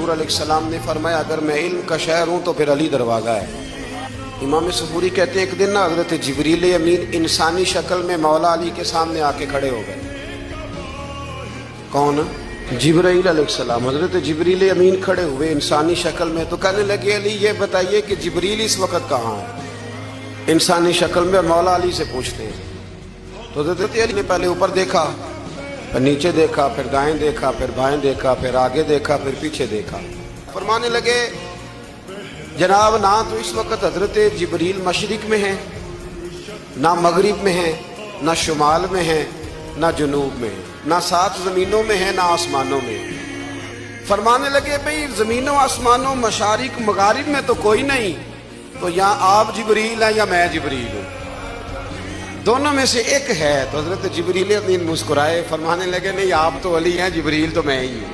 حضور علیہ السلام نے فرمایا اگر میں علم کا شہر ہوں تو پھر علی دروازہ ہے۔ امام سفوری کہتے ہیں ایک دن نا حضرت جبریل امین انسانی شکل میں مولا علی کے سامنے آ کے کھڑے ہو گئے۔ کون؟ جبرائیل علیہ السلام۔ حضرت جبریل امین کھڑے ہوئے انسانی شکل میں، تو کہنے لگے علی یہ بتائیے کہ جبریل اس وقت کہاں ہے؟ انسانی شکل میں مولا علی سے پوچھتے ہیں۔ تو حضرت علی نے پہلے اوپر دیکھا، پھر نیچے دیکھا، پھر دائیں دیکھا، پھر بائیں دیکھا، پھر آگے دیکھا، پھر پیچھے دیکھا۔ فرمانے لگے جناب نہ تو اس وقت حضرت جبریل مشرق میں ہیں، نہ مغرب میں ہیں، نہ شمال میں ہیں، نہ جنوب میں ہیں، نہ 7 زمینوں میں ہیں، نہ آسمانوں میں ہیں۔ فرمانے لگے بھئی زمینوں آسمانوں مشارق مغارب میں تو کوئی نہیں، تو یا آپ جبریل ہیں یا میں جبریل ہوں، دونوں میں سے ایک ہے۔ تو حضرت جبریل امین مسکرائے، فرمانے لگے نہیں آپ تو علی ہیں، جبریل تو میں ہی ہوں۔